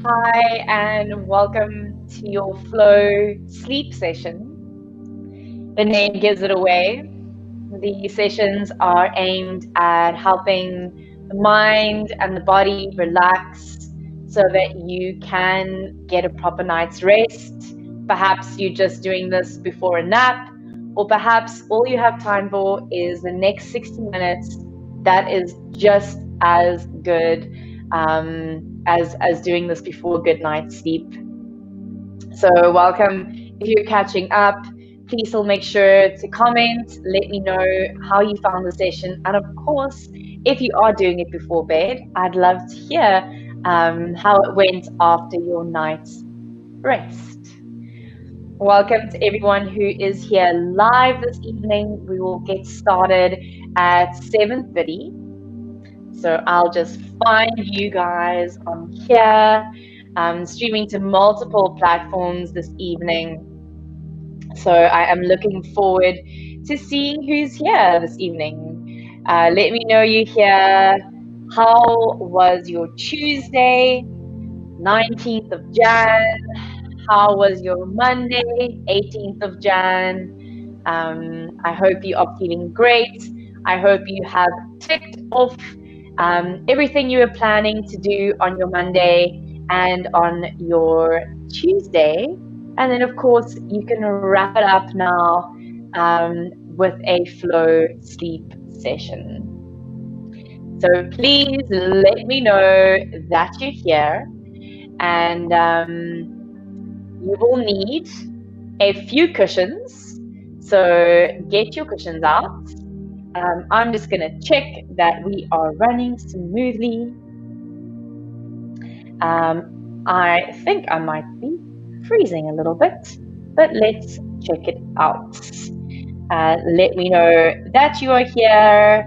Hi, and welcome to your flow sleep session. The name gives it away. The sessions are aimed at helping the mind and the body relax so that you can get a proper night's rest. Perhaps you're just doing this before a nap, or perhaps all you have time for is the next 60 minutes. That is just as good as doing this before a good night's sleep. So welcome. If you're catching up, please still make sure to comment. Let me know how you found the session. And of course, if you are doing it before bed, I'd love to hear how it went after your night's rest. Welcome to everyone who is here live this evening. We will get started at 7:30. So I'll just find you guys on here. Streaming to multiple platforms this evening. So I am looking forward to seeing who's here this evening. Let me know you're here. How was your Tuesday, 19th of Jan? How was your Monday, 18th of Jan? I hope you are feeling great. I hope you have ticked off everything you were planning to do on your Monday and on your Tuesday. And then, of course, you can wrap it up now with a flow sleep session. So please let me know that you're here, and you will need a few cushions. So get your cushions out. I'm just going to check that we are running smoothly. I think I might be freezing a little bit, but let's check it out. Let me know that you are here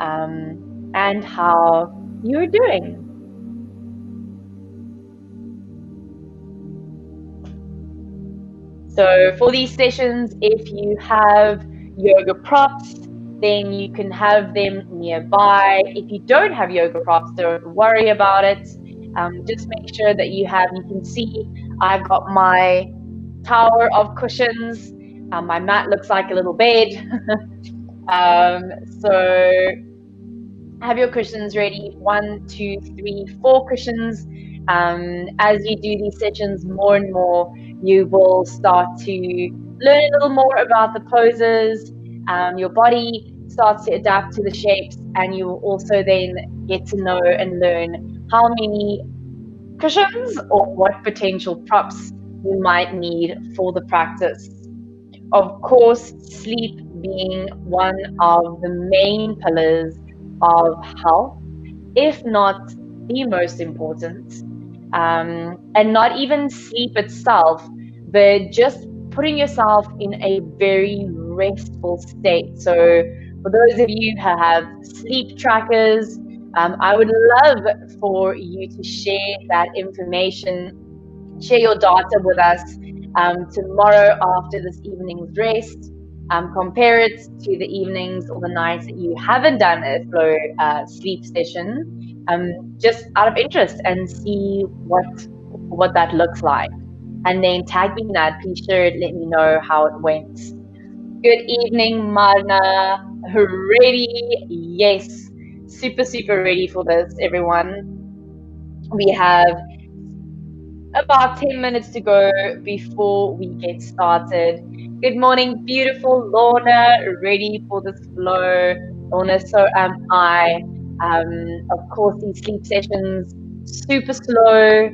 and how you're doing. So for these sessions, if you have yoga props, then you can have them nearby. If you don't have yoga props, don't worry about it. Just make sure that you can see I've got my tower of cushions. My mat looks like a little bed. So have your cushions ready. 1, 2, 3, 4 cushions. As you do these sessions more and more, you will start to learn a little more about the poses. Your body starts to adapt to the shapes, and you will also then get to know and learn how many cushions or what potential props you might need for the practice. Of course, sleep being one of the main pillars of health, if not the most important, and not even sleep itself, but just putting yourself in a very restful state. So for those of you who have sleep trackers, I would love for you to share that information, share your data with us tomorrow after this evening's rest. Compare it to the evenings or the nights that you haven't done a flow sleep session, just out of interest, and see what that looks like. And then tag me in that. Please share it. Let me know how it went. Good evening, Marna. Ready? Yes. Super, super ready for this, everyone. We have about 10 minutes to go before we get started. Good morning, beautiful Lorna. Ready for this flow? Lorna, so am I. Of course, these sleep sessions, super slow,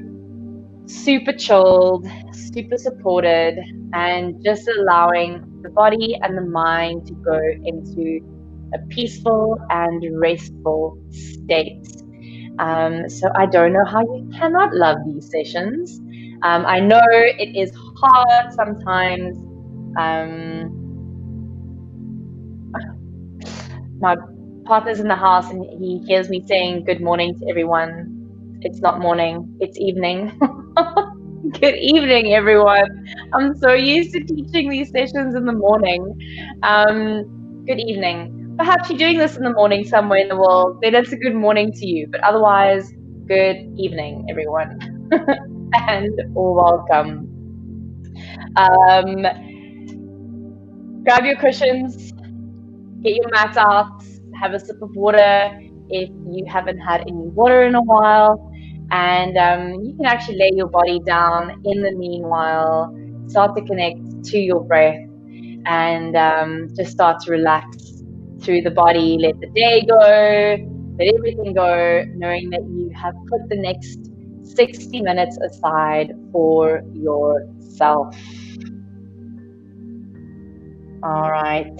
super chilled, super supported, and just allowing the body and the mind to go into a peaceful and restful state. So I don't know how you cannot love these sessions. I know it is hard sometimes. My partner's in the house and he hears me saying good morning to everyone. It's not morning, it's evening. Good evening, everyone. I'm so used to teaching these sessions in the morning. Good evening. Perhaps you're doing this in the morning somewhere in the world, then it's a good morning to you. But otherwise, good evening, everyone. and welcome. Um, grab your cushions, get your mat out, have a sip of water if you haven't had any water in a while, and you can actually lay your body down in the meanwhile, start to connect to your breath, and just start to relax through the body. Let the day go, let everything go, knowing that you have put the next 60 minutes aside for yourself. All right.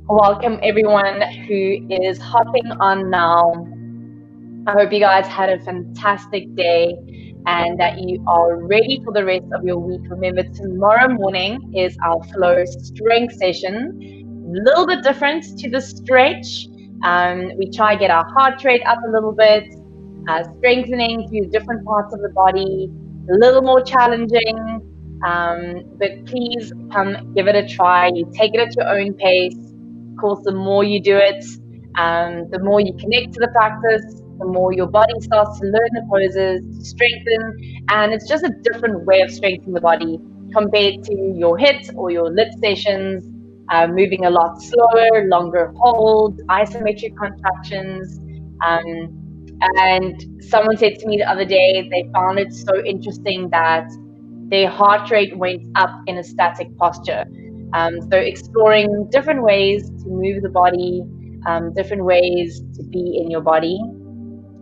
Welcome everyone who is hopping on now. I hope you guys had a fantastic day and that you are ready for the rest of your week. Remember, tomorrow morning is our flow strength session. A little bit different to the stretch. We try to get our heart rate up a little bit, strengthening through different parts of the body, a little more challenging, but please come give it a try. You take it at your own pace. Of course, the more you do it, the more you connect to the practice, the more your body starts to learn the poses, to strengthen, and it's just a different way of strengthening the body compared to your HIIT or your LIIT sessions, moving a lot slower, longer holds, isometric contractions. And someone said to me the other day, they found it so interesting that their heart rate went up in a static posture. So exploring different ways to move the body, different ways to be in your body.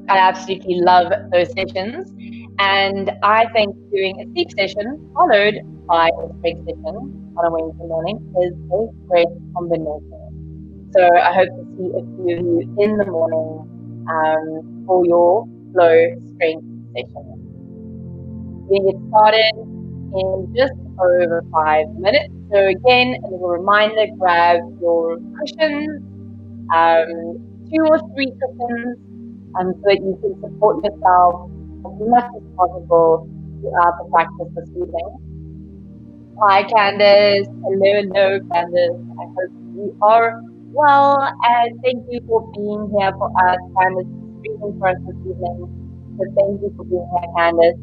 I absolutely love those sessions. And I think doing a sleep session followed by a strength session on a Wednesday morning is a great combination. So I hope to see a few of you in the morning for your flow strength session. We get started in just over 5 minutes. So again, a little reminder, grab your cushions, 2 or 3 cushions, so that you can support yourself as much as possible throughout the practice this evening. Hi Candace, hello Candace, I hope you are well, and thank you for being here for us. Candace is speaking for us this evening, so thank you for being here, Candace.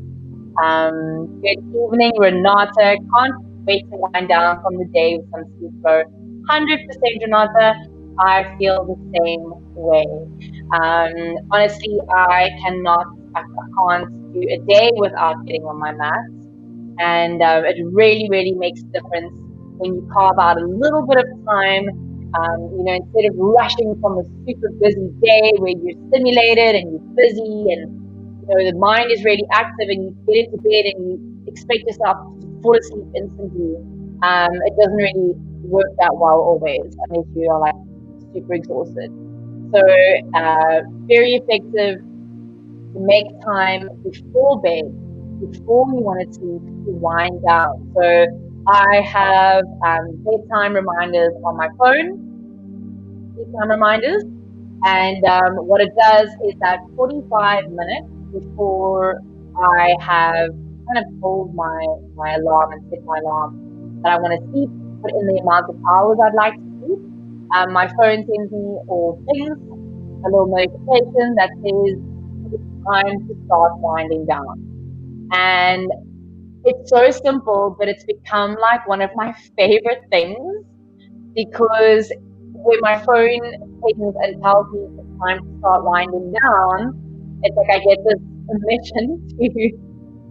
Good evening, Renata. Can't wait to wind down from the day with some sleep flow. 100% Renata, I feel the same way. Honestly, I can't do a day without getting on my mat. And it really makes a difference when you carve out a little bit of time, instead of rushing from a super busy day where you're stimulated and you're busy and the mind is really active and you get into bed and you expect yourself to fall asleep instantly. It doesn't really work that well always unless you are like super exhausted. So very effective to make time before bed, before you want to sleep, to wind down. So I have bedtime reminders on my phone, bedtime reminders, and what it does is that 45 minutes before I have kind of told my alarm and set my alarm that I want to sleep, put in the amount of hours I'd like to sleep, my phone sends me all things, a little notification that says it's time to start winding down. And it's so simple, but it's become like one of my favorite things, because when my phone pings and tells me it's time to start winding down, it's like I get this permission to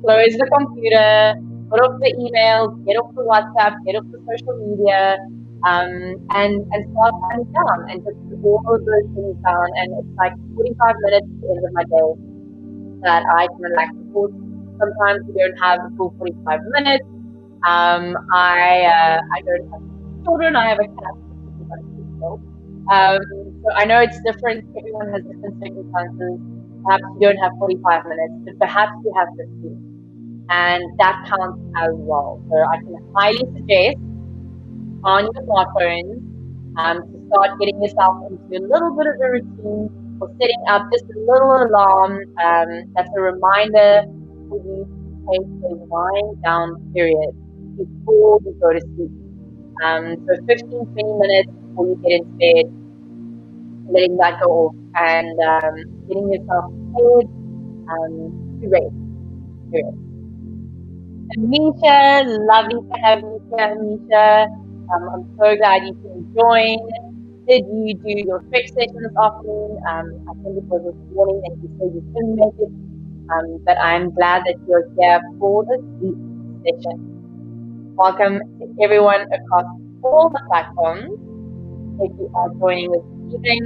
close the computer, put off the emails, get off the WhatsApp, get off the social media, and start winding down and just put all of those things down. And it's like 45 minutes at the end of my day that I can relax. Of course, sometimes we don't have a full 45 minutes. I don't have children. I have a cat. So I know it's different. Everyone has different circumstances. Perhaps you don't have 45 minutes, but perhaps you have 15. And that counts as well. So I can highly suggest on your smartphones to start getting yourself into a little bit of a routine, or setting up just a little alarm that's a reminder for you to take a wind down period before you go to sleep. So 15-20 minutes before you get into bed, letting that go off and getting yourself prepared to race. Misha, lovely to have you here, Misha. I'm so glad you can join. Did you do your stretch session this afternoon? I think it was this morning that you said you couldn't make it, but I'm glad that you're here for this week's session. Welcome to everyone across all the platforms. If you are joining this evening,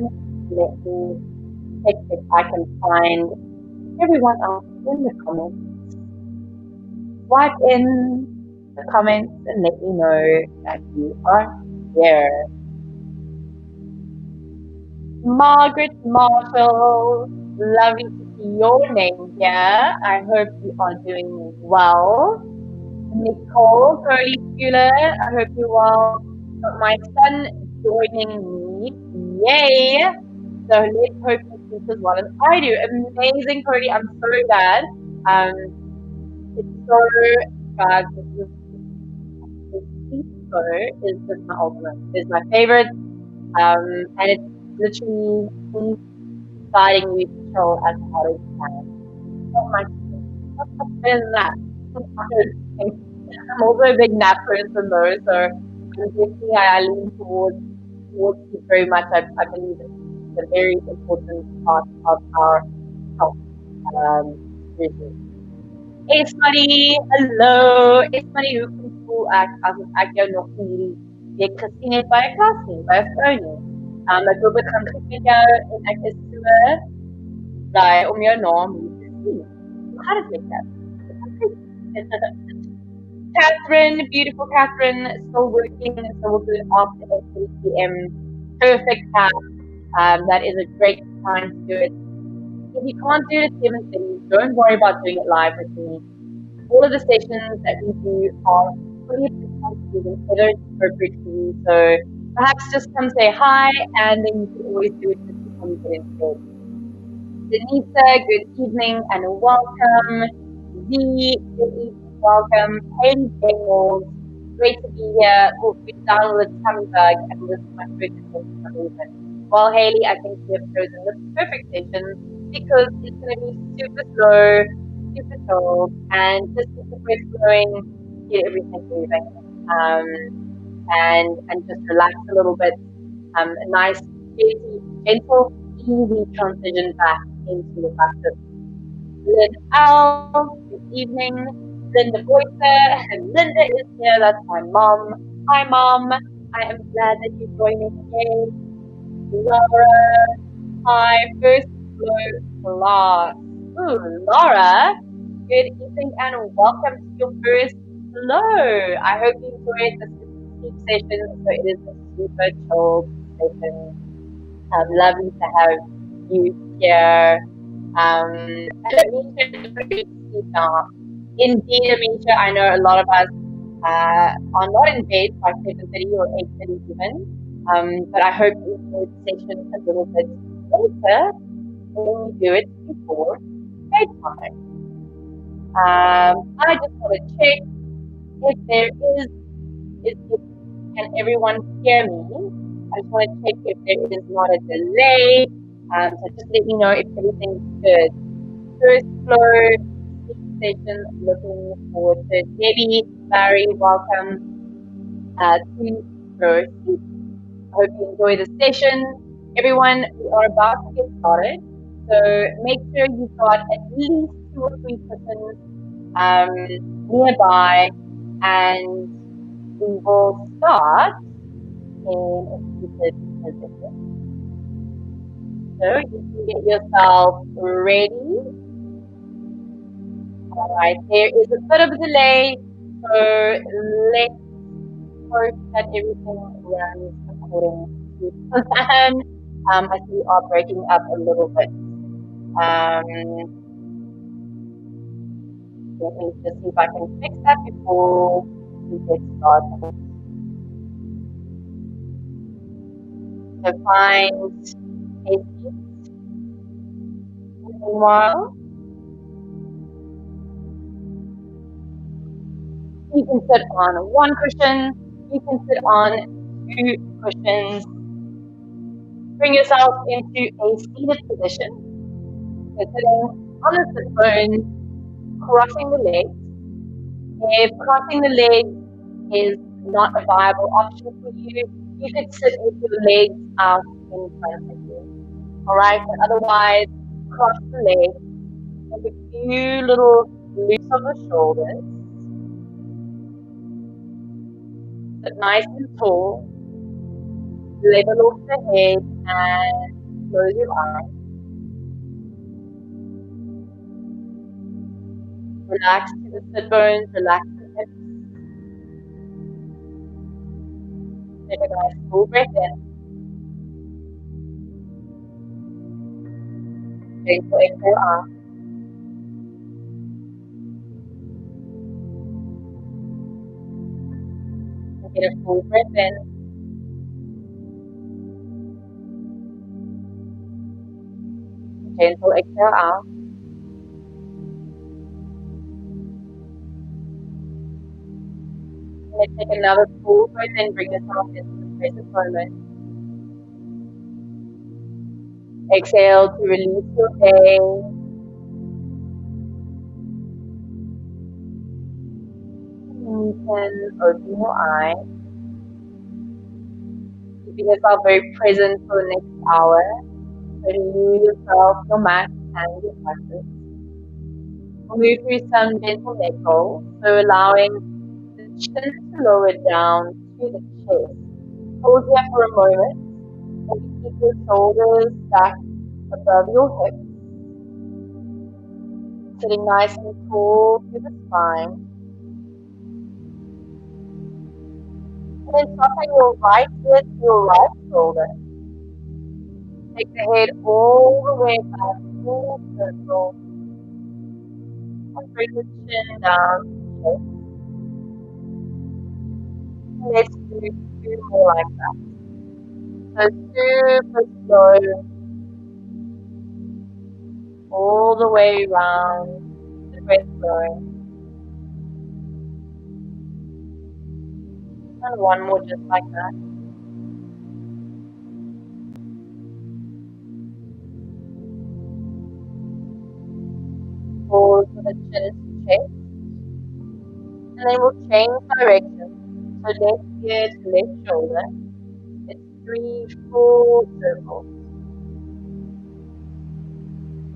let me check if I can find everyone else in the comments. Write in the comments and let me know that you are here. Margaret Marshall, lovely to see your name here. I hope you are doing well. Nicole Curly Fuller, I hope you're well. Got my son joining me. Yay! So let's hope he sleeps as well as I do. Amazing, Cody. I'm so glad. It's so bad. The sleep show is just my ultimate. It's my favorite. And it's literally deciding you to chill as hard as you can. Oh my goodness. Better than that. I'm also a big nap person though, so definitely I lean towards it very much. I believe it's a very important part of our health. Hey Smarty, hallo. Hey Smarty, hoe voel ek as ek jou nog nie hierdie week gesien het by 'n klas nie, by 'n vrou nie. Ek hoop dit gaan goed met jou en ek is so bly om jou naam hier te sien. Hoe gaan dit met jou? Catherine, beautiful Catherine, still working, so we'll do it after 8 p.m. Perfect time. That is a great time to do it. If you can't do it at 7:30, don't worry about doing it live with me. All of the sessions that we do are fully accessible whether it's appropriate for you. So perhaps just come say hi, and then you can always do it just before you get into bed. Denisa, good evening and welcome. Z, good evening, welcome. Haley Bengals, great to be here. Oh, we're down with a tummy bug, and this is my first session for some reason. Well, Haley, I think you have chosen the perfect session because it's going to be super slow, super chilled, and just get the breath flowing, get everything moving, and just relax a little bit. A nice, gentle, easy transition back into the practice. Lynn L, good evening. Linda Boycer, and Linda is here. That's my mom. Hi, Mom. I am glad that you're joining today. Laura, hi, first flow class. Ooh, Laura, good evening and welcome to your first flow. I hope you enjoyed this sleep session. So it is a super chilled session. Lovely to have you here. Indeed, Amisha, I know a lot of us are not in bed by 7:30 or 8:30 even. But I hope you enjoy the session a little bit later when we do it before bedtime. I just want to check if there can everyone hear me? I just want to check if there is not a delay. So just let me know if everything's good. First floor session, looking forward to it. Debbie, Larry, welcome to Flow Sleep. I hope you enjoy the session. Everyone, we are about to get started. So make sure you've got at least 2 or 3 cushions nearby, and we will start in a seated position. So you can get yourself ready. Alright, there is a bit of a delay, so let's hope that everything runs according to plan. I see we are breaking up a little bit. Let me just see if I can fix that before we get started. So find a seat. Meanwhile, you can sit on 1 cushion, you can sit on 2 cushions. Bring yourself into a seated position. So sitting on the sit bones, crossing the legs. If crossing the legs is not a viable option for you, you could sit with your legs out in front of you. Alright, but otherwise, cross the legs, take a few little loops of the shoulders. Sit nice and tall. Level off the head and close your eyes. Relax to the sit bones, relax the hips. Take a nice full breath in. Gentle exhale out. And get a full breath in. Gentle exhale out. Let's take another full breath in, bring yourself into the present moment. Exhale to release your day. You can open your eyes, keeping yourself very present for the next hour. So you yourself, your mat, and your practice. We'll move through some gentle neck rolls, so allowing the chin to lower down to the chest. Hold here for a moment, and keep your shoulders back above your hips. Sitting nice and tall through the spine. And then soften your right ear to your right shoulder. Take the head all the way back, full circle. And bring the chin down to the chest. And let's do 2 more like that. So super slow. All the way around, the breath flowing. And one more just like that. Pause for the chin to chest. And then we'll change direction. So left ear to left shoulder. It's 3 full circles.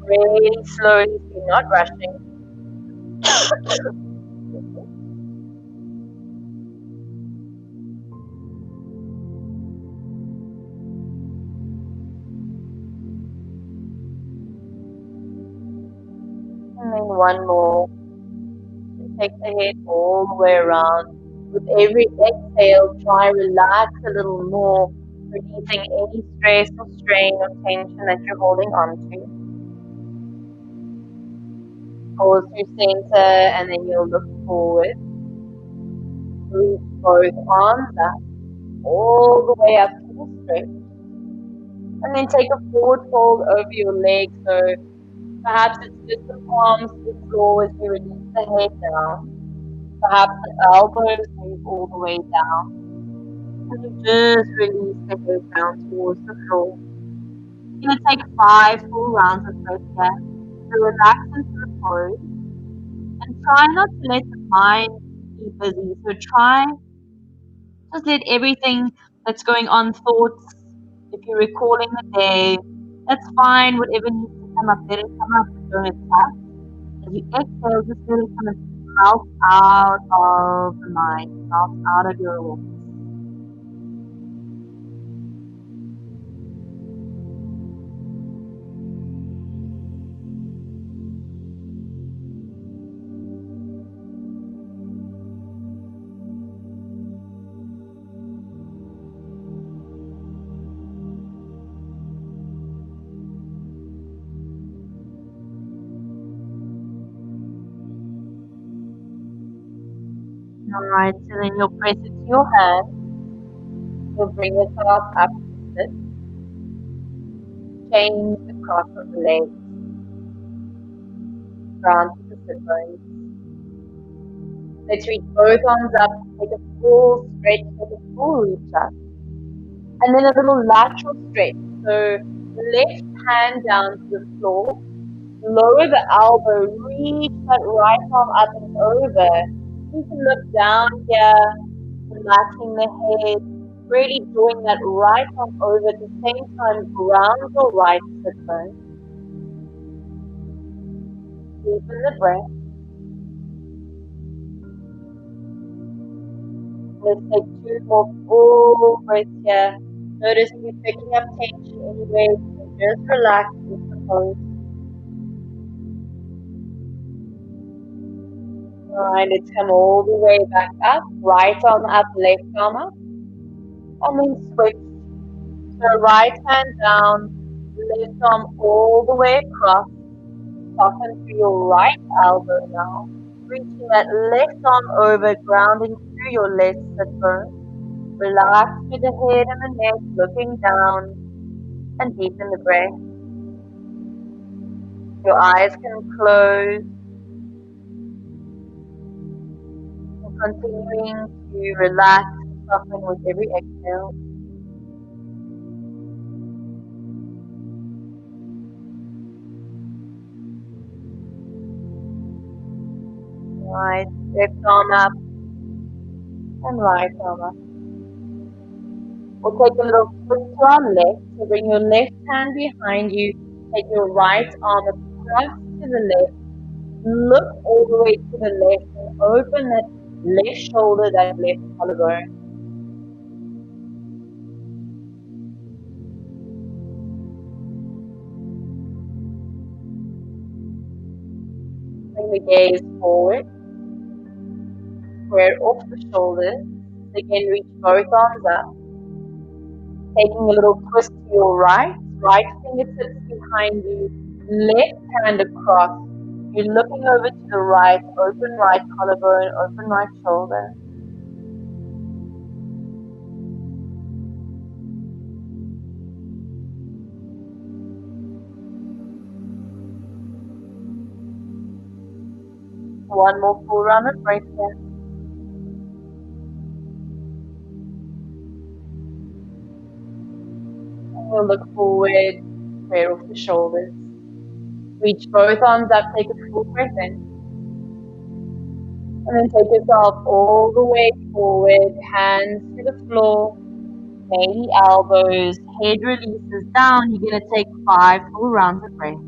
Really slowly, so you're not rushing. And then one more. And take the head all the way around. With every exhale, try relax a little more, releasing any stress or strain or tension that you're holding on to. Pause through center, and then you'll look forward. Reach both arms up, all the way up to the stretch. And then take a forward fold over your legs. So perhaps it's just the palms to the floor as you release the head down. Perhaps the elbows move all the way down. And you just release the head down towards the floor. You're going to take 5 full rounds of breath here. So relax into the pose. And try not to let the mind be busy. So just let everything that's going on, thoughts, if you're recalling the day, that's fine. Whatever needs to come up, let it come up, but don't attack. As you exhale, just let it kind of melt out of the mind, melt out of your awareness. Alright, so then you'll press it to your hand. You'll bring yourself up to sit. Change the cross of the legs. Round to the sit bones. Let's reach both arms up. Take a full stretch, take a full reach up. And then a little lateral stretch. So left hand down to the floor, lower the elbow, reach that right arm up and over. You can look down here, relaxing the head, really drawing that right arm over at the same time, ground your right sit bone. Deepen the breath. Let's take 2 more full breaths here. Notice if you're picking up tension anywhere, you can just relax with the pose. Alright, let's come all the way back up. Right arm up, left arm up. And then switch. So right hand down, left arm all the way across. Soften through your right elbow now. Reaching that left arm over, grounding through your left sit bone. Relax through the head and the neck, looking down, and deepen the breath. Your eyes can close. And continuing to relax and soften with every exhale. Right, left arm up and right arm up. We'll take a little foot to our left. So bring your left hand behind you. Take your right arm across to the left. Look all the way to the left and open that left shoulder, that left collarbone. Bring the gaze forward. Square off the shoulders. Again, reach both arms up. Taking a little twist to your right. Right fingertips behind you. Left hand across. You're looking over to the right. Open right collarbone, open right shoulder. One more full round of breath here. And we'll look forward, square off the shoulders. Reach both arms up, take a full breath in. And then take yourself all the way forward, hands to the floor, maybe elbows, head releases down. You're going to take 5 full rounds of breath.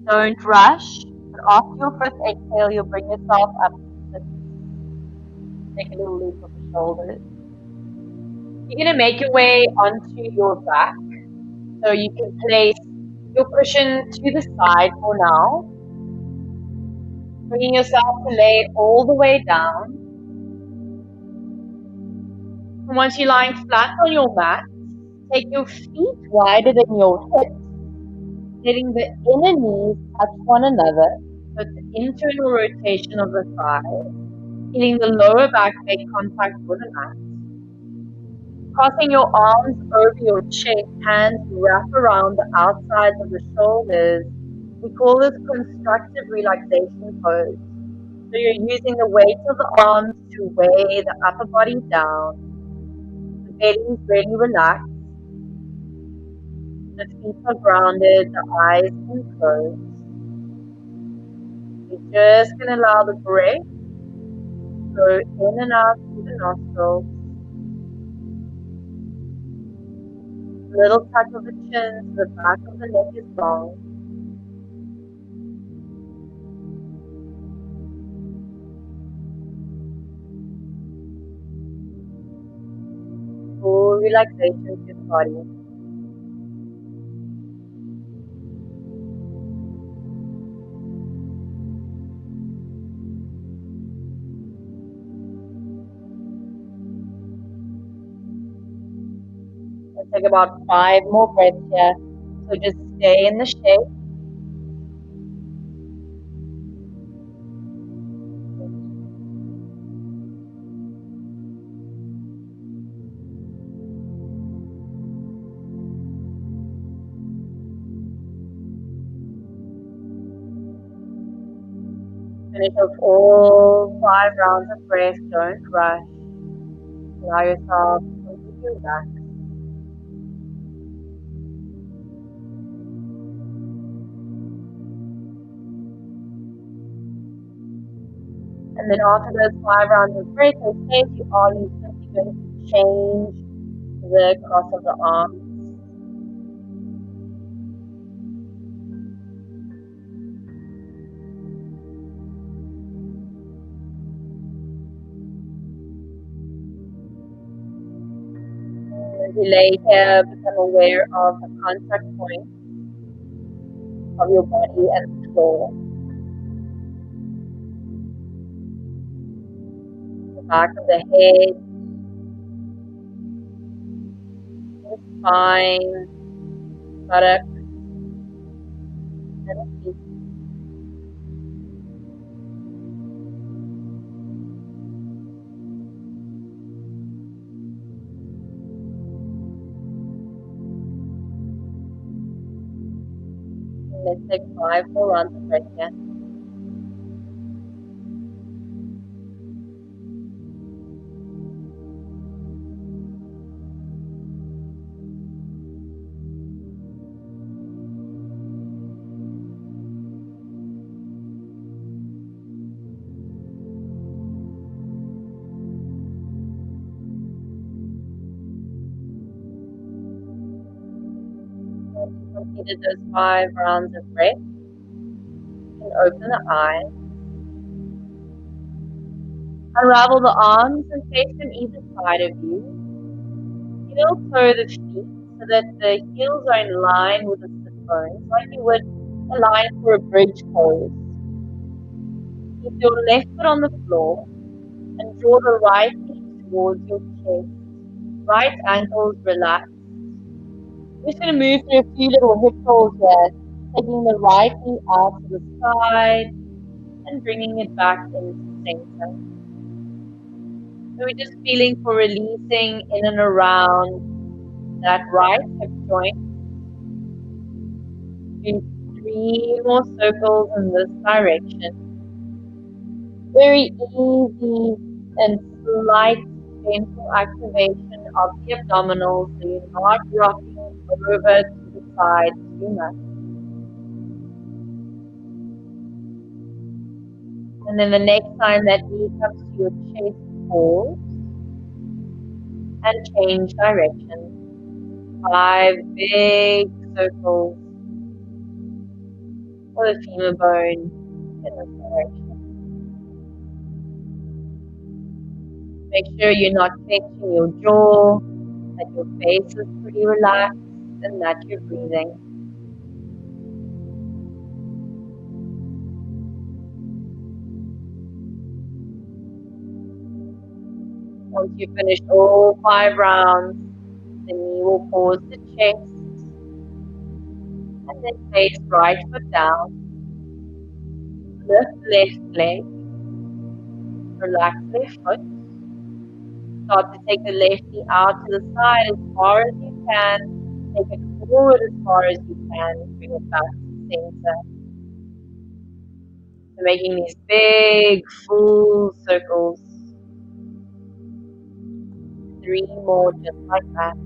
Don't rush, but after your first exhale, you'll bring yourself up to sit. Take a little loop of the shoulders. You're going to make your way onto your back. So you can place your cushion to the side for now. Bringing yourself to lay all the way down. And once you're lying flat on your mat, take your feet wider than your hips, letting the inner knees touch one another. So it's the internal rotation of the thighs, feeling the lower back make contact with the mat. Crossing your arms over your chest, hands wrap around the outsides of the shoulders. We call this constructive relaxation pose. So you're using the weight of the arms to weigh the upper body down. The belly is really relaxed. The feet are grounded, the eyes can close. You're just going to allow the breath to go in and out through the nostrils. Little tuck of the chin, so the back of the neck is long. Full relaxation to the body. Let's take about 5 more breaths here. So just stay in the shape. finish off all 5 rounds of breath, don't rush. Allow yourself to completely relax. And then after those 5 rounds of breath, as safe you are, you're simply going to change the cross of the arms. As you lay here, become aware of the contact point of your body and the floor. The back of the head, the spine, buttocks, and the feet. Let's take 5 more rounds of breath here. Once you've completed those 5 rounds of breath, you can open the eyes. Unravel the arms and place them either side of you. Heel toe the feet so that the heels are in line with the sit bones, like you would a line for a bridge pose. Keep your left foot on the floor and draw the right knee towards your chest. Right ankles relaxed. We're just going to move through a few little hip rolls here, taking the right knee out to the side and bringing it back into center. So we're just feeling for releasing in and around that right hip joint. Do 3 more circles in this direction. Very easy and slight gentle activation of the abdominals, so you're not rocking over to the side too much. And then the next time that knee comes to your chest, pause and change direction. 5 big circles for the femur bone in this direction. Make sure you're not clenching your jaw, that your face is pretty relaxed, and that you're breathing. Once you've finished all 5 rounds, the knee will pause the chest, and then place right foot down, lift left leg, relax left foot. Start to take the left knee out to the side as far as you can. Take it forward as far as you can. Bring it back to center. So making these big, full circles. 3 more just like that.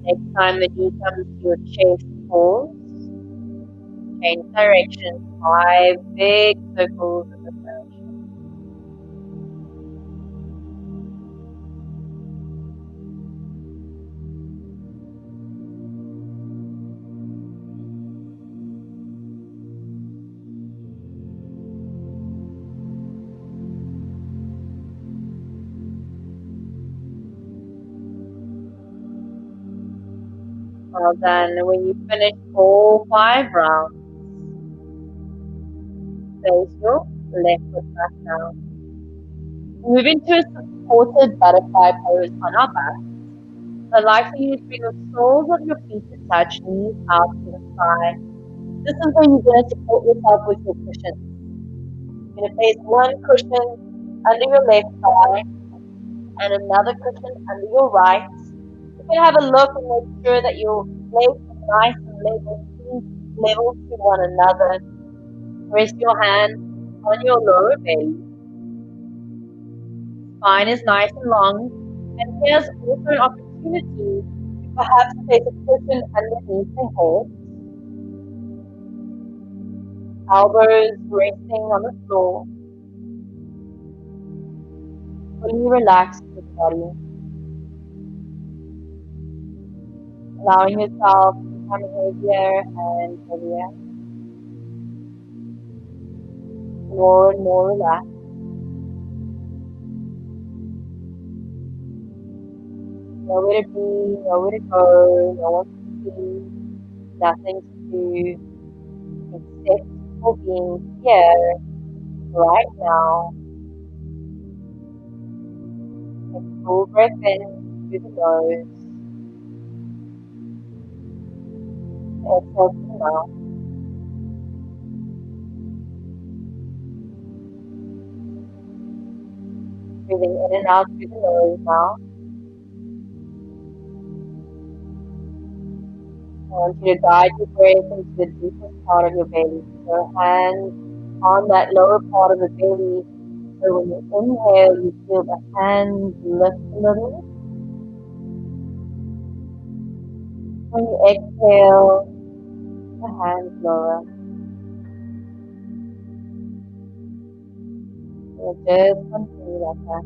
Next time the knee comes to your chest, pause. Change direction. 5 big circles in this direction. Well done. When you finish all 5 rounds, place your left foot back down. Move into a supported butterfly pose on our back. I'd like for you to bring the soles of your feet to touch, knees out to the side. This is where you're going to support yourself with your cushions. You're going to place one cushion under your left thigh and another cushion under your right. You can have a look and make sure that your legs are nice and level to one another. Rest your hand on your lower belly. Spine is nice and long. And here's also an opportunity to perhaps place a cushion underneath the head. Elbows resting on the floor. Fully relax your body. Allowing yourself to become heavier and heavier. More and more relaxed. Nowhere to be, nowhere to go, no one to see, nothing to do except for being here right now. Take a full breath in through the nose. Exhale through the mouth. Breathing in and out through the nose now. I want you to guide your breath into the deepest part of your belly. So hands on that lower part of the belly. So when you inhale, you feel the hands lift a little. When you exhale, the hands lower. So just continue like that.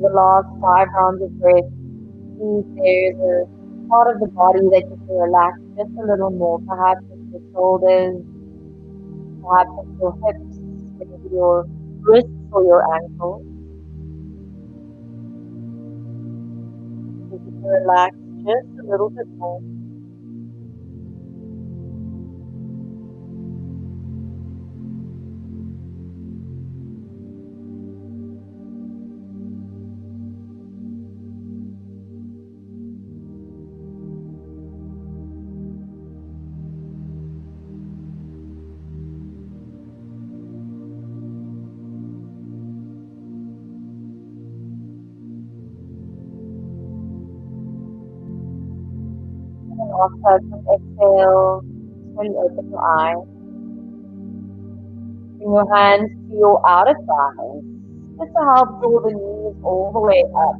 For the last 5 rounds of breath, see if there's a part of the body that you can relax just a little more. Perhaps it's your shoulders, perhaps it's your hips, maybe your wrists or your ankles. If you can relax just a little bit more. And after some exhale, slowly open your eyes. Bring your hands to your outer thighs, just to help draw the knees all the way up.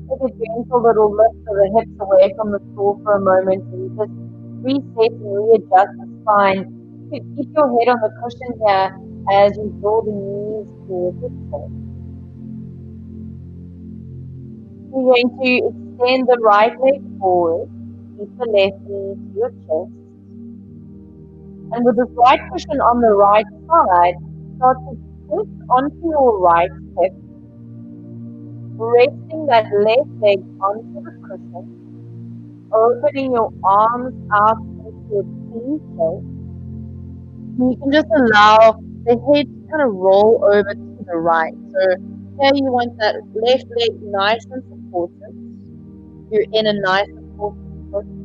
Take a gentle little lift of the hips away from the floor for a moment and just reset and readjust the spine. You can keep your head on the cushion here as you draw the knees towards the chest. You're going to extend the right leg forward, keep the left knee to your chest. And with this right cushion on the right side, start to twist onto your right hip, resting that left leg onto the cushion, opening your arms out into a T shape. And you can just allow the head to kind of roll over to the right. So here you want that left leg nice and supported. You're in a nice supported position.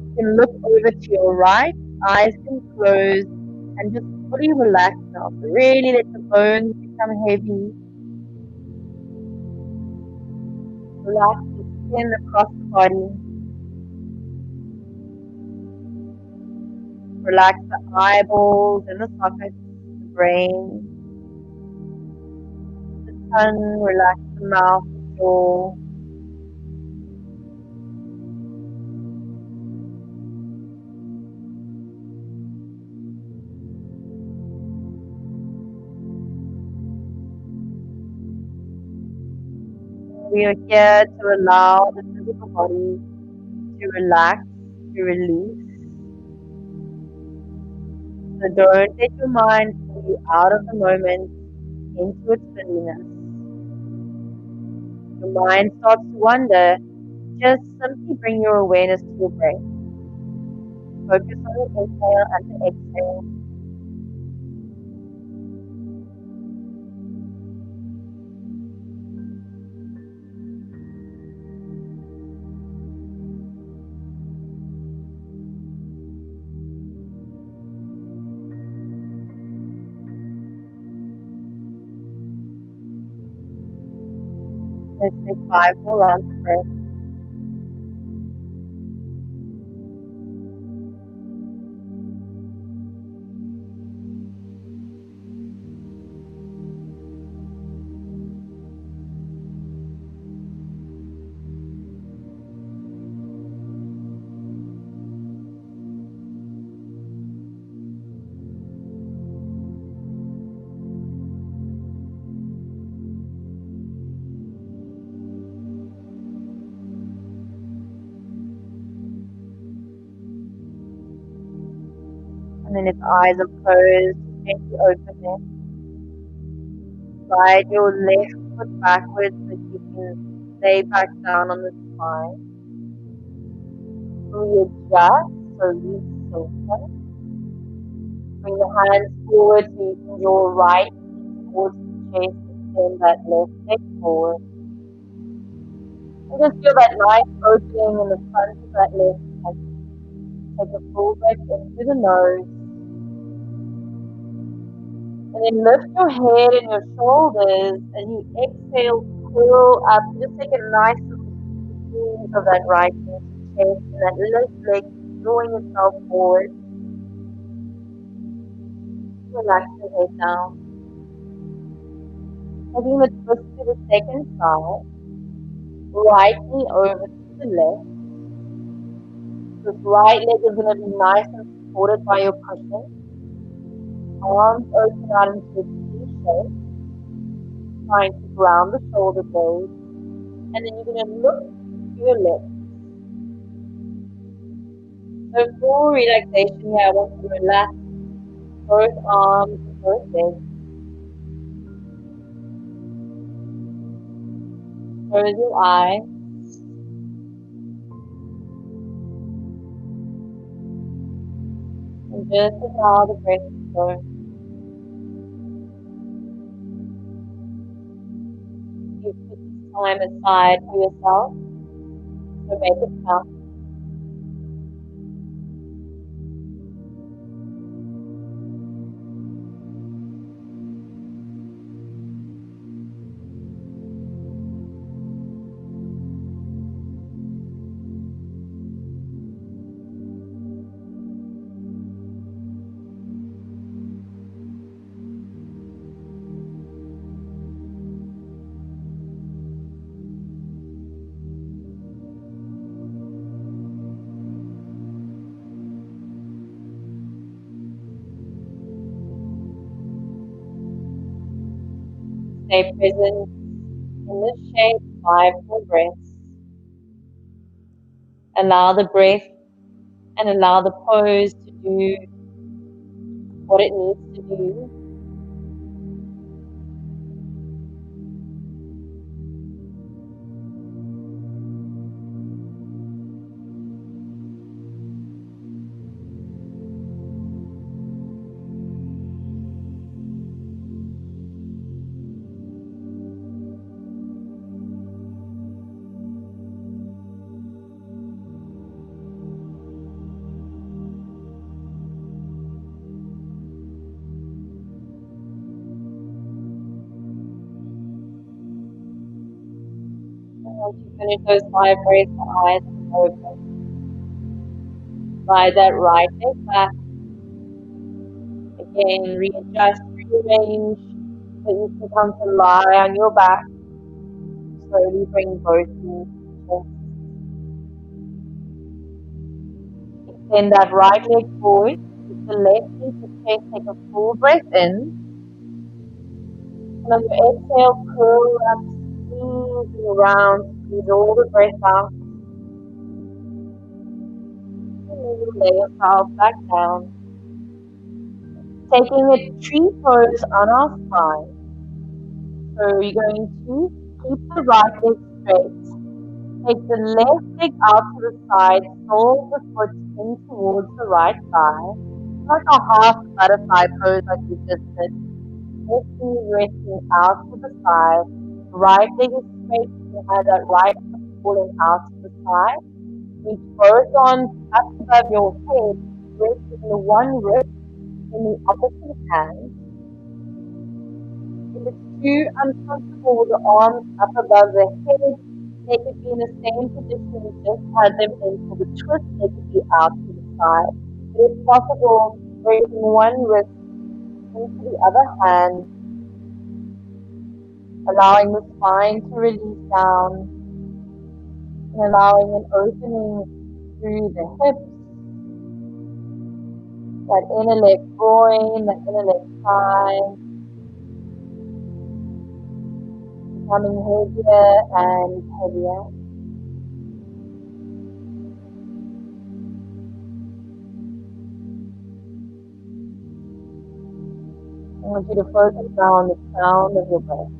You can look over to your right, eyes can close, and just fully relax now. So really let the bones become heavy. Relax the skin across the body. Relax the eyeballs and the sockets, the brain, the tongue, relax the mouth, the jaw. We are here to allow the physical body to relax, to release. So don't let your mind pull you out of the moment into its busyness. Your mind starts to wander. Just simply bring your awareness to your breath. Focus on the inhale and the exhale. Let's take 5 more rounds of breath. And then if eyes are closed, gently open them. Slide your left foot backwards so you can lay back down on the spine. Readjust, so recenter. Bring the hands forward so you can your right knee towards the chest, extend that left leg forward. And just feel that nice opening in the front of that left leg. Take a full breath in through the nose. And then lift your head and your shoulders, and you exhale, curl up. Just take a nice little squeeze of that right knee to chest, and that left leg drawing itself forward. Relax your head down. Taking the twist to the second side, right knee over to the left. This right leg is going to be nice and supported by your cushion. Arms open out into a T shape, trying to ground the shoulder blades. And then you're going to look to your left. So for relaxation here, I want you to relax both arms and both legs. Close your eyes. And just allow the breath to go. You put this time aside for yourself, so make it count. Stay present in this shape, 5 more breaths. Allow the breath and allow the pose to do what it needs to do. Once you finish those 5 breaths, the eyes are open. Slide that right leg back. Again, readjust, rearrange, so you can come to lie on your back. Slowly bring both knees to chest. Extend that right leg forward. With the left knee to chest, take a full breath in. And on your exhale, curl up, squeeze moving around, squeeze all the breath out. And then you lay yourself back down. Taking a tree pose on our spine. So you're going to keep the right leg straight. Take the left leg out to the side, fold the foot in towards the right thigh. Like a half butterfly pose like we just did. Left knee resting out to the side. Right leg is straight. You have that right foot falling out to the side. Reach both arms up above your head, resting the one wrist in the opposite hand. If it's too uncomfortable with the arms up above the head, they could be in the same position you just had them in for the twist. They could be out to the side. But if possible, raising one wrist into the other hand, allowing the spine to release down, and allowing an opening through the hips, that inner left groin, that inner left thigh, becoming heavier and heavier. I want you to focus now on the sound of your breath.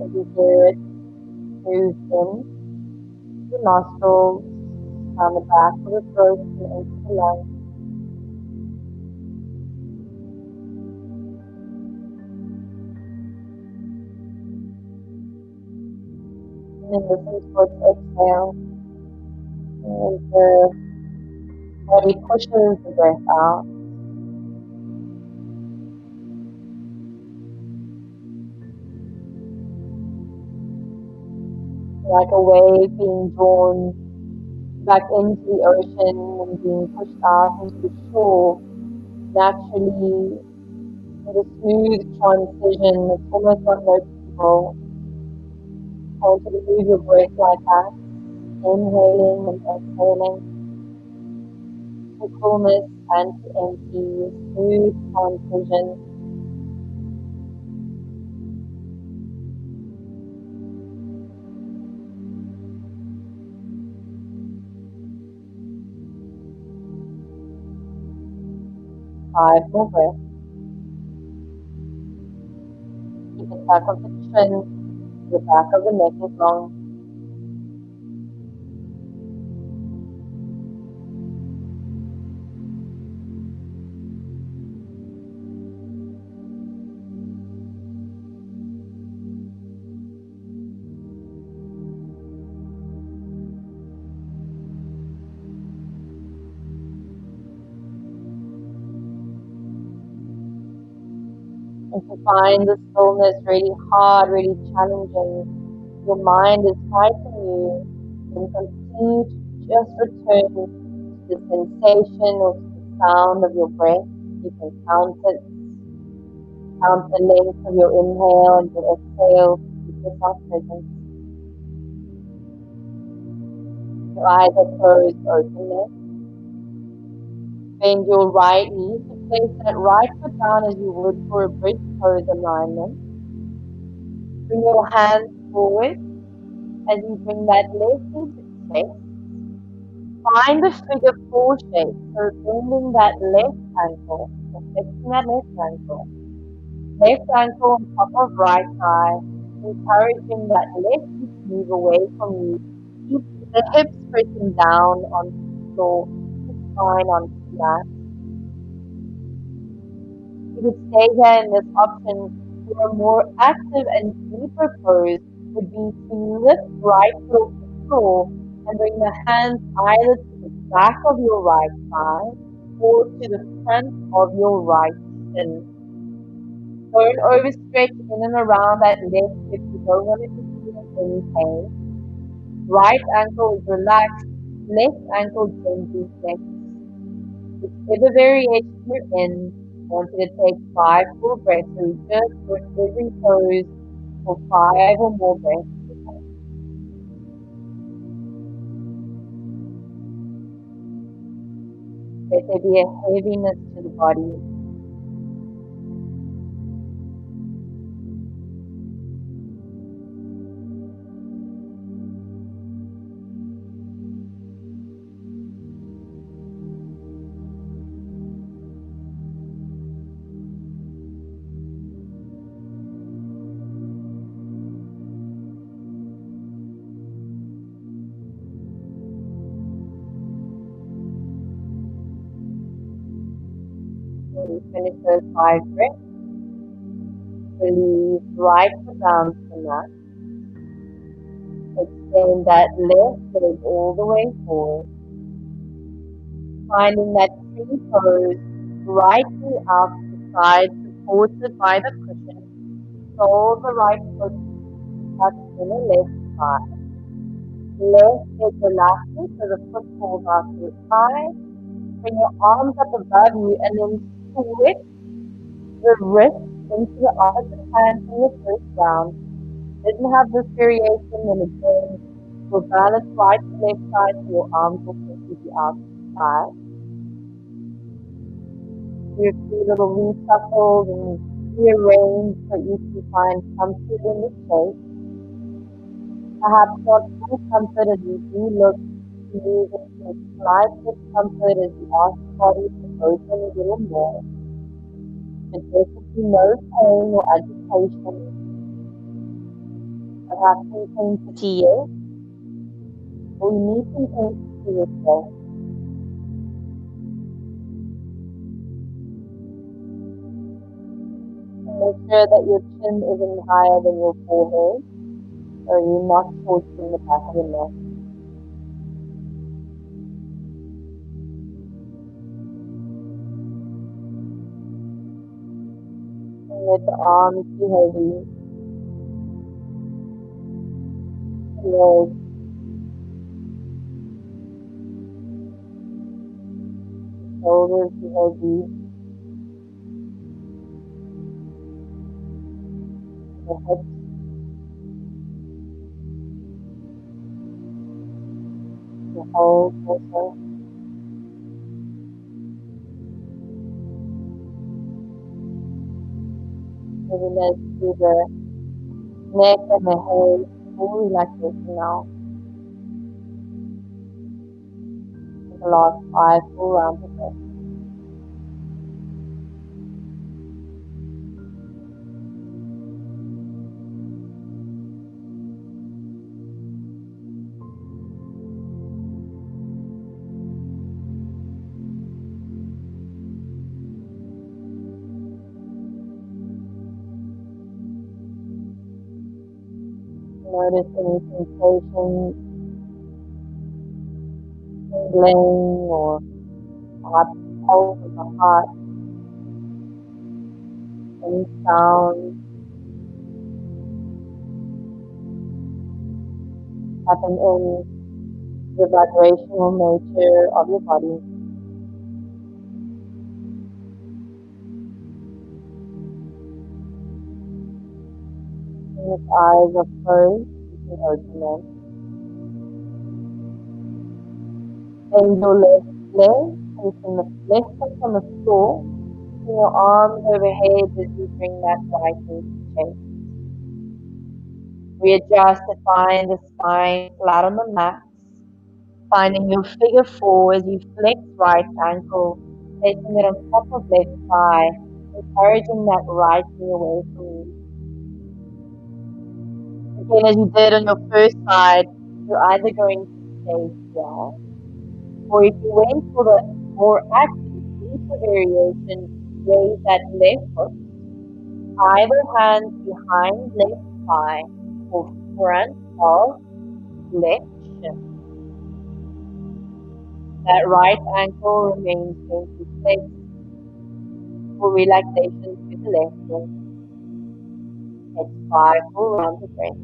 As you hear it move in the nostrils, down the back of the throat and into the lungs. And then listen to its exhale. As the body pushes the breath out. Like a wave being drawn back into the ocean and being pushed out into the shore, naturally with a smooth transition. It's almost not noticeable. I want you to move your breath like that, inhaling and exhaling, to fullness and to empty, smooth transition. Five more breaths. Keep the back of the chin, the back of the neck is long. And to find the stillness really hard, really challenging, your mind is fighting you, and continue to just return to the sensation or to the sound of your breath. You can count it, count the length of your inhale and your exhale, keep yourself present. Your eyes are closed, open there. Bend your right knee to place that right foot down as you would for a bridge pose alignment. Bring your hands forward as you bring that left knee to chest. Find the figure 4 shape, so bending that left ankle, flexing that left ankle. Left ankle on top of right thigh, encouraging that left hip to move away from you. Keep the hips pressing down onto the floor, the spine onto the mat. You could stay here in this option for a more active and deeper pose would be to lift right foot off the floor and bring the hands either to the back of your right thigh or to the front of your right shin. Don't overstretch in and around that left hip. You don't want to be feeling any pain. Right ankle is relaxed, left ankle gently flexed. Whichever variation you're in, I want you to take 5 full breaths. So we just put every pose for 5 or more breaths. Let there be a heaviness to the body. you finish those 5 breaths, release right foot down to the mat. Extend that left leg all the way forward. Finding that 3 toes right knee out to the side, supported by the cushion. Roll the right foot touch in the left thigh. Left leg relaxes so the foot falls out to the side. Bring your arms up above you and then switch the wrist into the opposite hand from the first round. Didn't have this variation, then again, you'll balance right to left side so your arms will completely out to the side. Do a few little reshuffles and rearrange so you can find comfort in the shape. Perhaps not full comfort as you do look to move into a slight discomfort as you ask the body to open a little more. But definitely no pain or agitation. Perhaps intensity is, or you need intensity with this. Make sure that your chin isn't higher than your forehead, or you're not torching the back of your neck. And let the arms be heavy. The legs. The shoulders be heavy. The hips. The whole torso. Maybe let's do the neck and the head. Full relaxation now. The last 5 full rounds of breath. Notice any sensation, tingling, or hot pulse of the heart, any sound, happen in the vibrational nature of your body. And if eyes are closed, you can open them. Bend your left leg, placing the left foot on the floor, and your arms overhead as you bring that right knee to chest. Readjust to find the spine flat on the mat. Finding your figure 4 as you flex right ankle, placing it on top of left thigh, encouraging that right knee away from you. Again, as you did on your first side, you're either going to stay here, or if you went for the more active, deeper variation, raise that left foot, either hand behind left thigh, or front of left shin. That right ankle remains gently flexed for relaxation to the left leg. Take 5 full rounds of breath.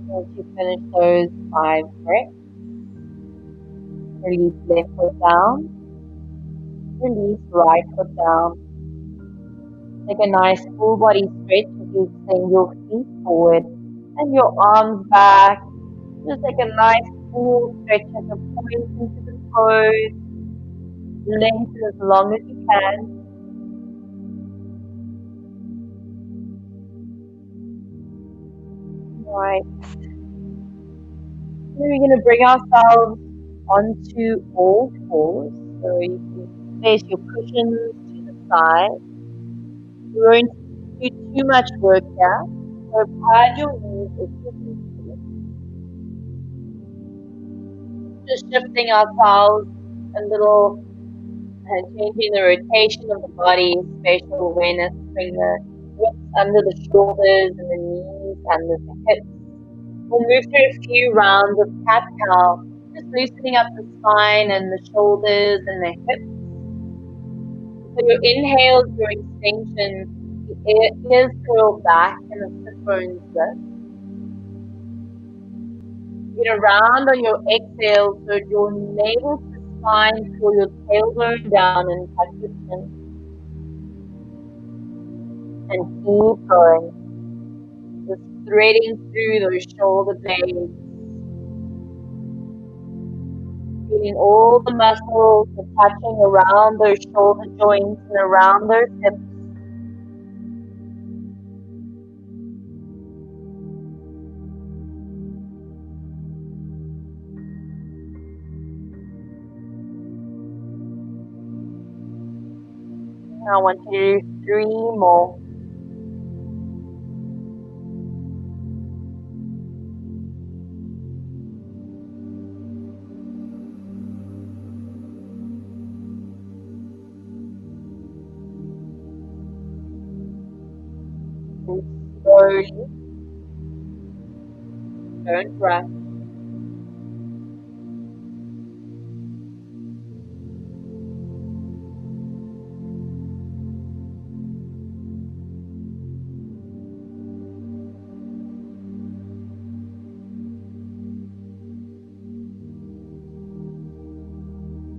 Once you finish those 5 breaths, release left foot down, release right foot down. Take a nice full body stretch as you extend your feet forward and your arms back. Just take a nice full stretch at the point into the toes. lengthen as long as you can. Right. Then we're going to bring ourselves onto all fours. So you can place your cushions to the side. We won't do too much work here. So pad your knees if you need to. Just shifting ourselves a little and changing the rotation of the body, spatial awareness, bring the hips under the shoulders and the knees under the hips. We'll move through a few rounds of cat-cow, just loosening up the spine and the shoulders and the hips. So your inhales, your extension, the ears curl back and the sit bones lift. Get around on your exhale so your navel to spine, pull your tailbone down and touch your chin. And keep going. Just threading through those shoulder blades. Feeling all the muscles attaching around those shoulder joints and around those hips. I want you to do 3 more. And slowly, don't rush.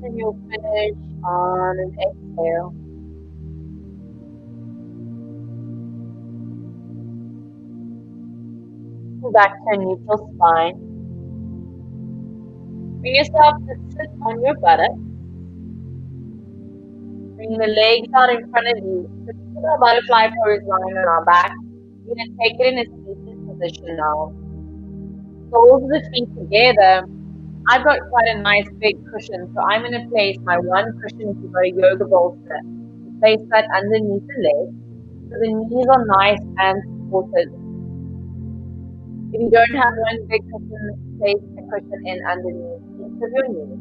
And you'll finish on an exhale. Back to a neutral spine. Bring yourself to sit on your buttock. Bring the legs out in front of you. Put the butterfly pose lying on our back. We're going to take it in a seated position now. Soles of the feet together. I've got quite a nice big cushion, so I'm going to place my one cushion if you've got a yoga bolster. Place that underneath the leg, so the knees are nice and supported. If you don't have one big cushion, place a cushion in underneath each of your knees.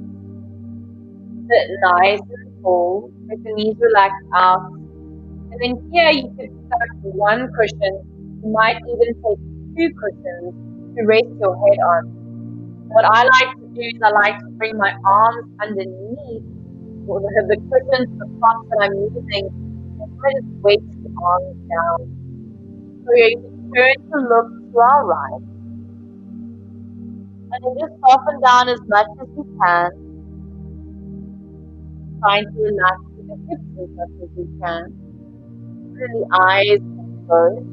Sit nice and tall, let the knees relax out. And then here you could start with one cushion. You might even take 2 cushions to rest your head on. What I like to do is I like to bring my arms underneath the cushions, the props that I'm using, and I just weight the arms down. So you can turn to look to our right. And then just soften down as much as you can. Trying to relax the hips as much as you can. And the eyes closed.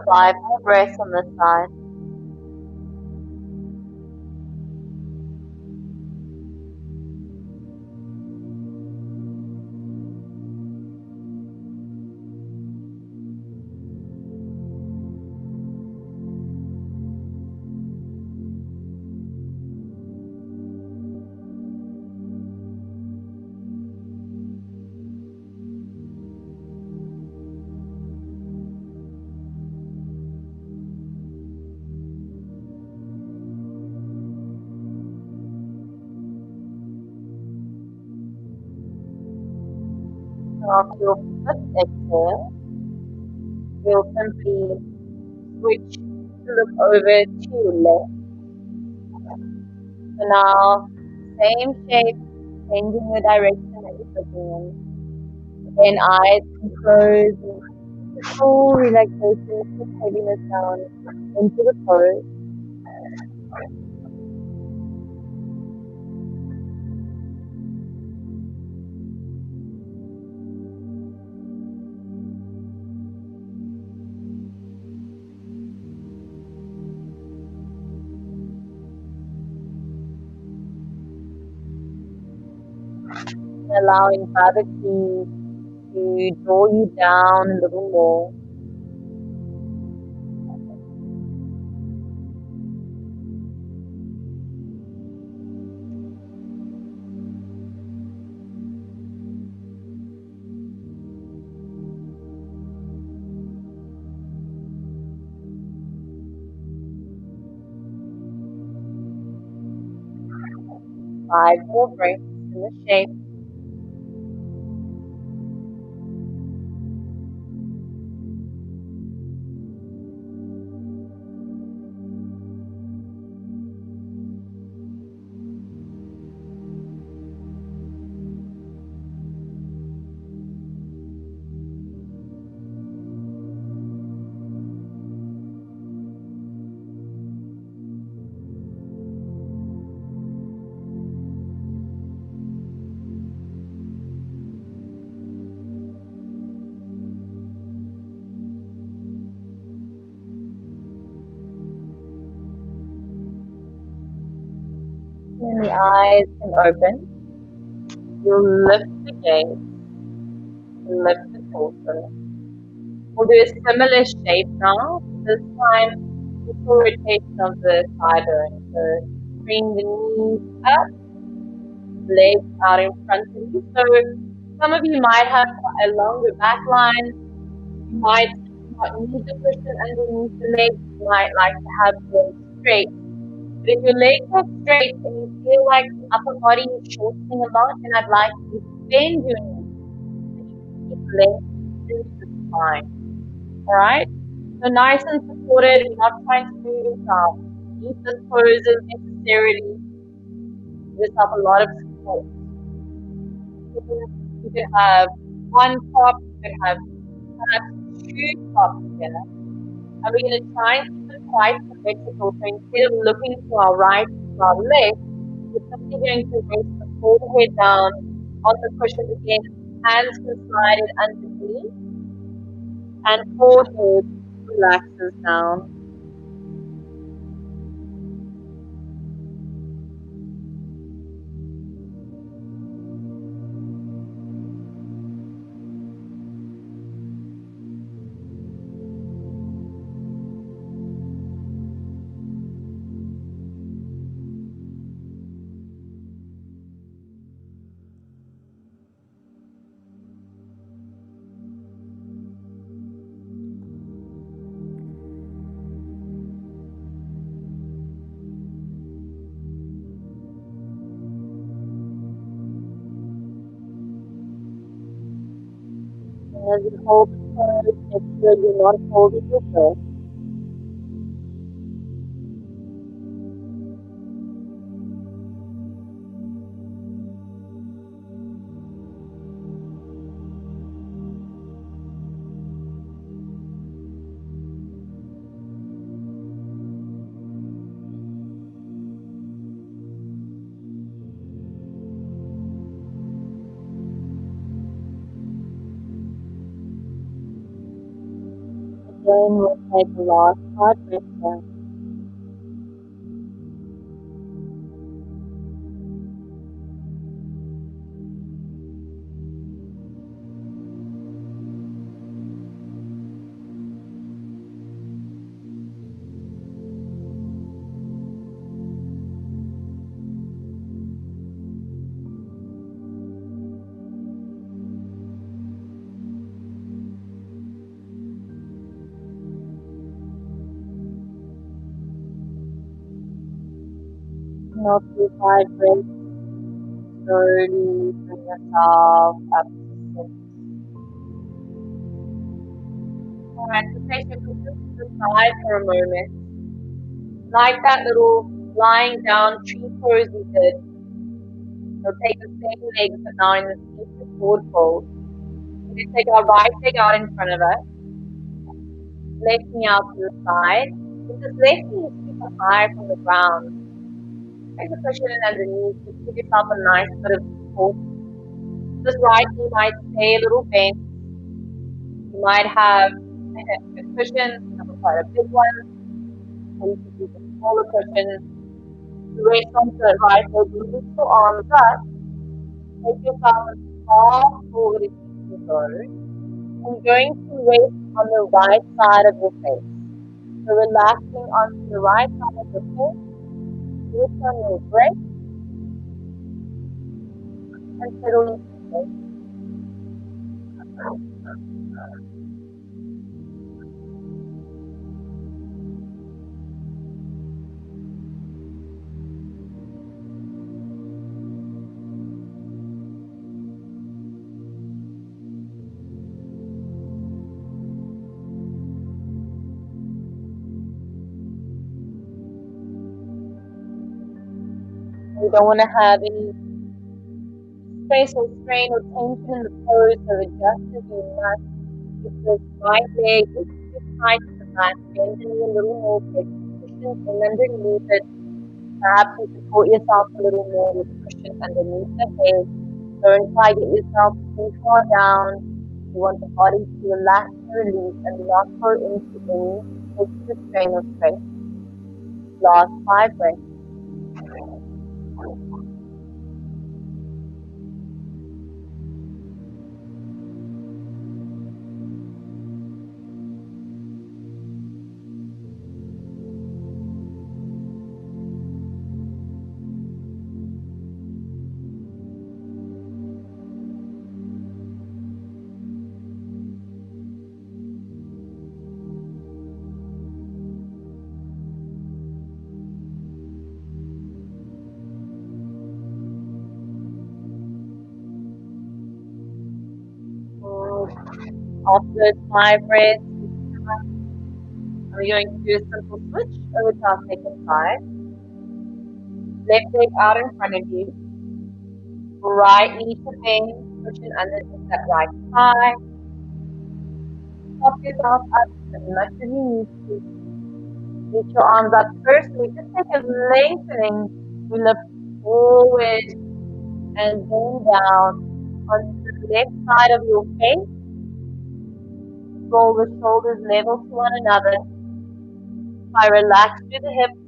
Five more breaths on this side. After your fifth exhale, you'll simply switch to look over to your left. So now, same shape, changing the direction that you're looking in. Again, eyes can close and full relaxation, put heaviness down into the pose. Allowing gravity to draw you down a little more. Five more breaths in the shape. And the eyes can open. You'll lift the gaze, lift the torso. We'll do a similar shape now. This time, equal rotation of the thigh bone. So bring the knees up, legs out in front of you. So some of you might have a longer back line. You might not need the cushion underneath the legs. You might like to have them straight. But if your legs are straight and you feel like the upper body is shortening a lot, then I'd like you to bend your knees. Keep length through the spine. Alright? So nice and supported, we're not trying to move yourself. Use this pose isn't necessarily give yourself a lot of support. You can have one top, you can have perhaps two tops together. And we're going to try and keep it quite symmetrical. So instead of looking to our right, to our left, we're simply going to rest the forehead down on the cushion again. Hands can slide it underneath. And forehead relaxes down. And as you hold the pose, make sure you're not holding your breath. Again, we'll take a last hard breath down. And after 5 breaths, slowly bring yourself up to 6, Alright, so place your cushions to the side for a moment. Like that little lying down tree pose we did. We'll take the same legs but now in the seated forward fold. We take our right leg out in front of us, left knee out to the side. If this left knee is super high from the ground, take the cushion underneath to give yourself a nice bit of support. This right knee might stay a little bent. You might have a cushion, quite a big one, or you could use a smaller cushion to rest onto the right leg, release your arms up, take yourself as far forward as you can go. I'm going to rest on the right side of your face. So relaxing onto the right side of your face, rest on your breath, and settle into place. You don't want to have any stress or strain or tension in the pose, so adjust as you must. If this right leg is too tight to the mat, bend the knee a little more, take the cushions and underneath it. Perhaps you support yourself a little more with the cushion underneath the head. Don't try to get yourself too far down. You want the body to relax and release and not go into any extra strain or stress. Last 5 breaths. After those 5 breaths, we're going to do a simple switch over to our second side. Left leg out in front of you. Right knee to bend, cushion underneath that right thigh. Pop yourself up as much as you need to. Reach your arms up first. We just take a lengthening. We lift forward and then down onto the left side of your face. Roll the shoulders level to one another. I relax through the hips.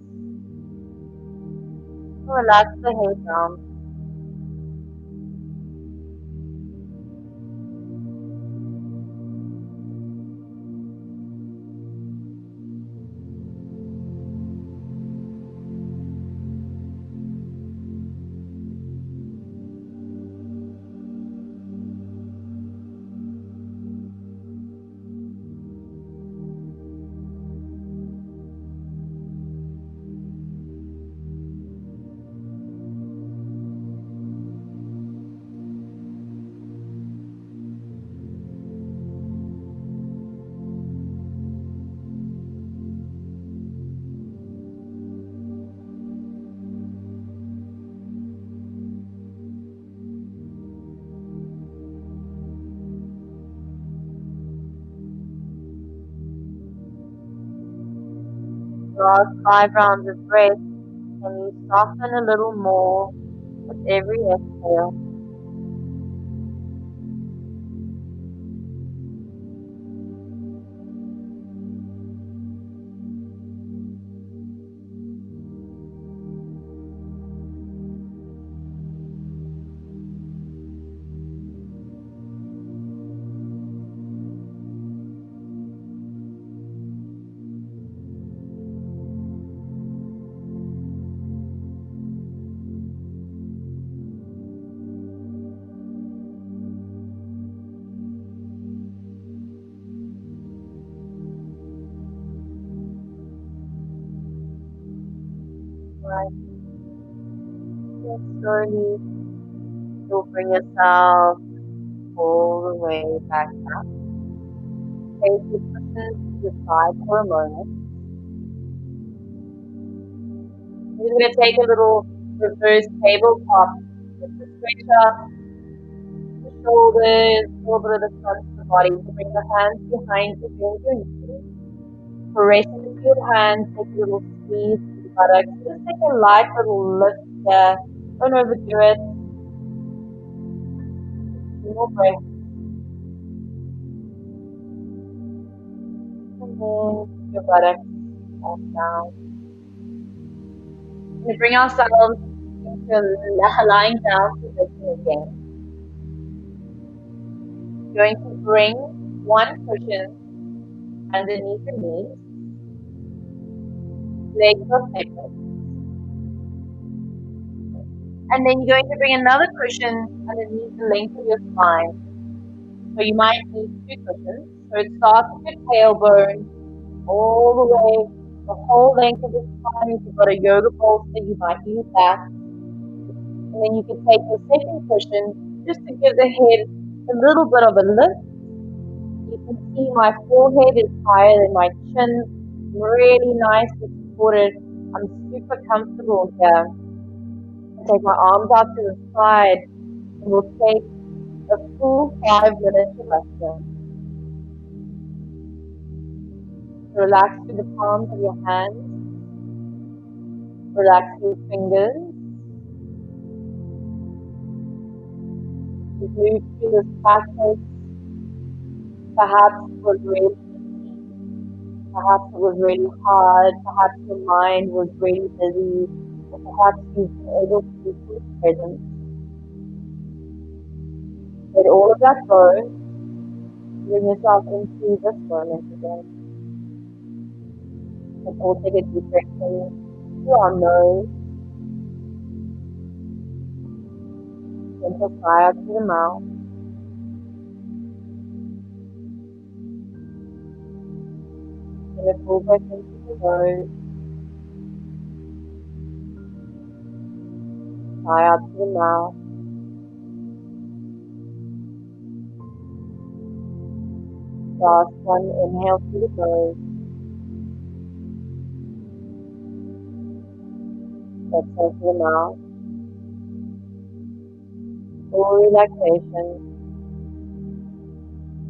Relax the head down. Last 5 rounds of breath, and you soften a little more with every exhale. Right. Just slowly, you'll bring yourself all the way back up. rotate your cushions to the side for a moment. You're going to take a little reverse tabletop just to stretch out the shoulders, a little bit of the front of the body. So bring the hands behind you, bend your knees. Press into your hands, take a little squeeze to the buttocks. Just take a light little lift here. Don't overdo it. More breath. And then your buttocks off down. We're going to bring ourselves into lying down position again. We're going to bring one cushion underneath the knees. Legs are separate. And then you're going to bring another cushion underneath the length of your spine. So you might need two cushions. So it starts with your tailbone all the way, the whole length of the spine. If you've got a yoga bolster, you might use that. And then you can take your second cushion just to give the head a little bit of a lift. You can see my forehead is higher than my chin, really nicely supported. I'm super comfortable here. Take my arms out to the side, and we'll take a full 5 minutes of rest. Relax through the palms of your hands. Relax your fingers. Move through this practice. Perhaps it was really easy. Perhaps it was really hard. Perhaps your mind was really busy. Or perhaps you've been able to be fully present. Let all of that go. Bring yourself into this moment again. Let's all take a deep breath in through our nose. Gentle sigh out through the mouth. And a full breath into the nose. Sigh out through the mouth. Last one, inhale through the nose. Exhale through the mouth. Full relaxation.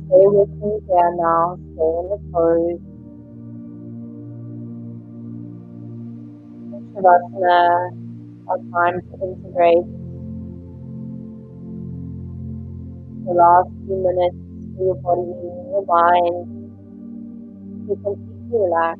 Stay with me there now. Stay in the pose. Shavasana, our time to integrate the last few minutes for your body and your mind to completely relax.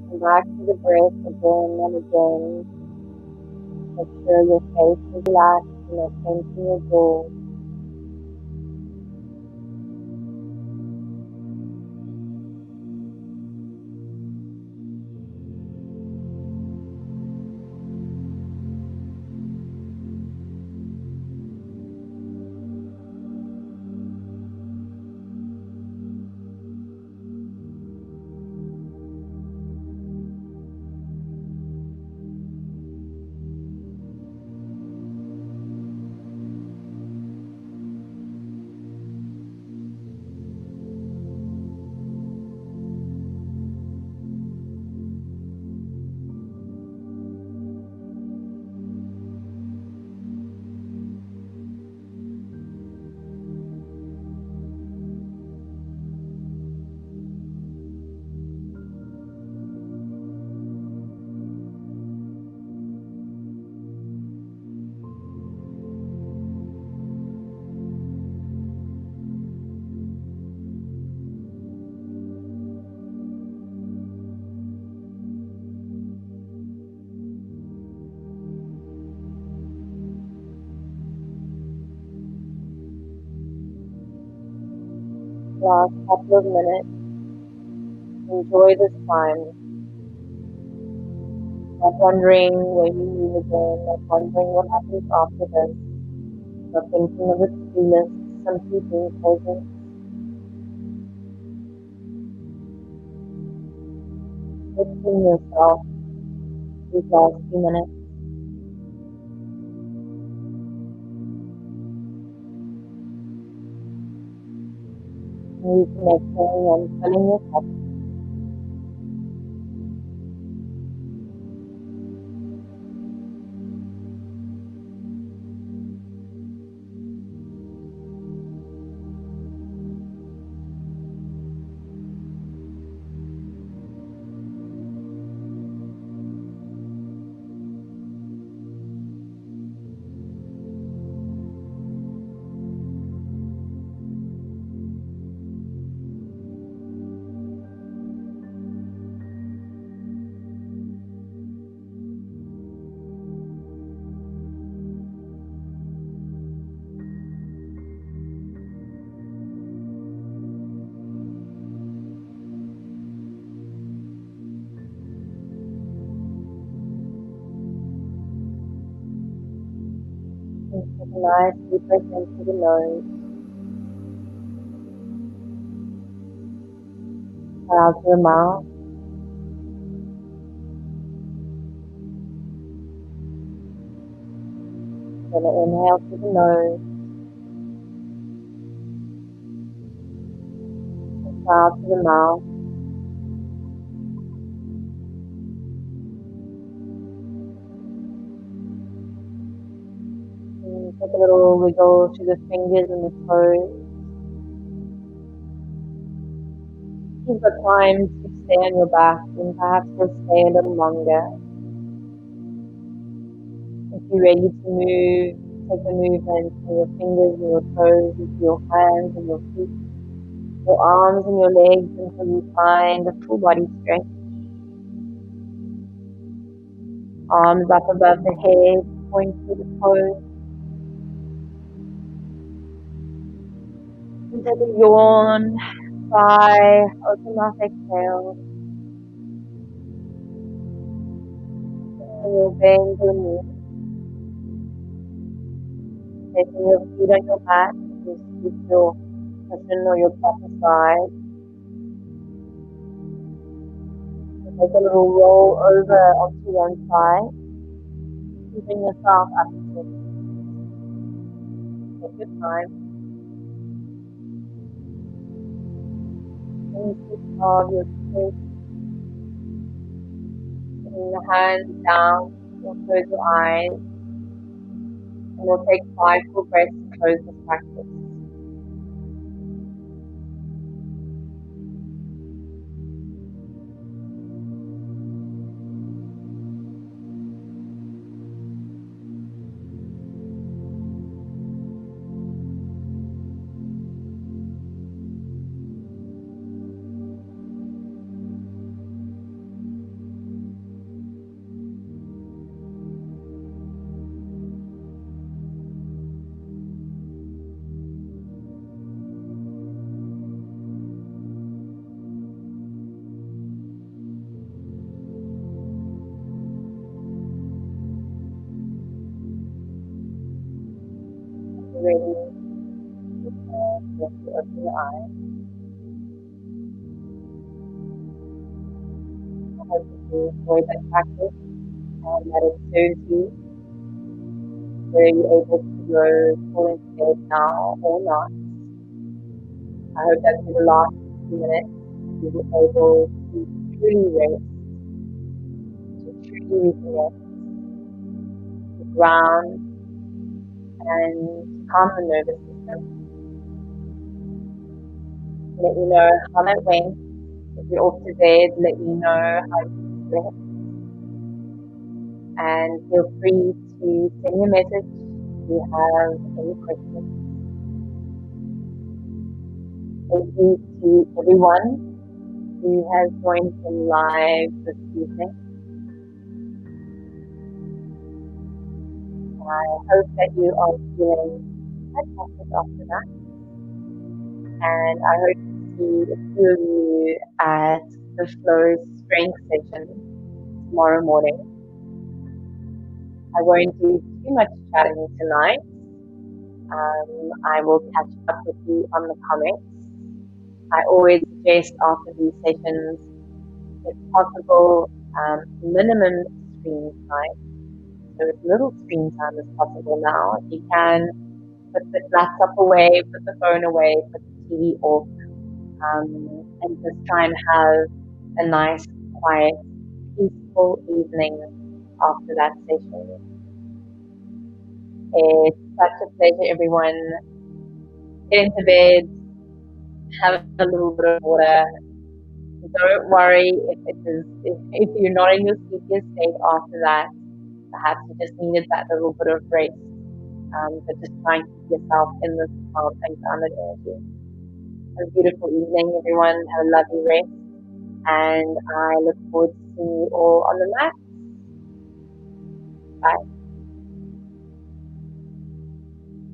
Come back to the breath again and again. Make sure your face is relaxed and you're tension your jaw. last couple of minutes, enjoy this time. Not wondering where you move again, not wondering what happens after this, not thinking of a to-do list, simply being present. Listening yourself these last few minutes. Reconnecting and filling your cup. Take a nice deep breath into the nose. Out to the mouth. Then inhale through the nose. Out to the mouth. And take a little wiggle through the fingers and the toes. If you've got time to stay on your back, then perhaps you'll stay a little longer. If you're ready to move, take the movement from your fingers and your toes into your hands and your feet, your arms and your legs until you find a full body stretch. Arms up above the head, point to the toes. And take a yawn, sigh, open mouth, exhale. And you'll bend your knees. Taking your feet on your mat, you scoop your cushion or your cup aside. Take a little roll over onto one side, keeping yourself up to it. Take your time. And keep of your chest, putting the hands down, you'll close your eyes, and we'll take 5 full breaths to close this practice. Ready, you open your eyes. I hope that you enjoyed that practice and that it serves you. Whether you're able to go full into bed now or not. I hope that for the last few minutes you were able to truly rest, to truly reconnect, to ground, and calm the nervous system. Let me know how that went. If you're off to bed, let me know how you slept. And feel free to send me a message if you have any questions. Thank you to everyone who has joined in live this evening. I hope that you are feeling fantastic after that. And I hope to see a few of you at the Flow Strength session tomorrow morning. I won't do too much chatting tonight. I will catch up with you on the comments. I always suggest after these sessions, if possible, minimum screen time. So as little screen time as possible now. If you can, put the laptop away, put the phone away, put the TV off, and just try and have a nice, quiet, peaceful evening after that session. It's such a pleasure, everyone. Get into bed, have a little bit of water. Don't worry if you're not in your sleepiest state after that. Perhaps you just needed that little bit of rest. But just try and keep yourself in this calm and grounded energy. Have a beautiful evening, everyone. Have a lovely rest. And I look forward to seeing you all on the mat. Bye.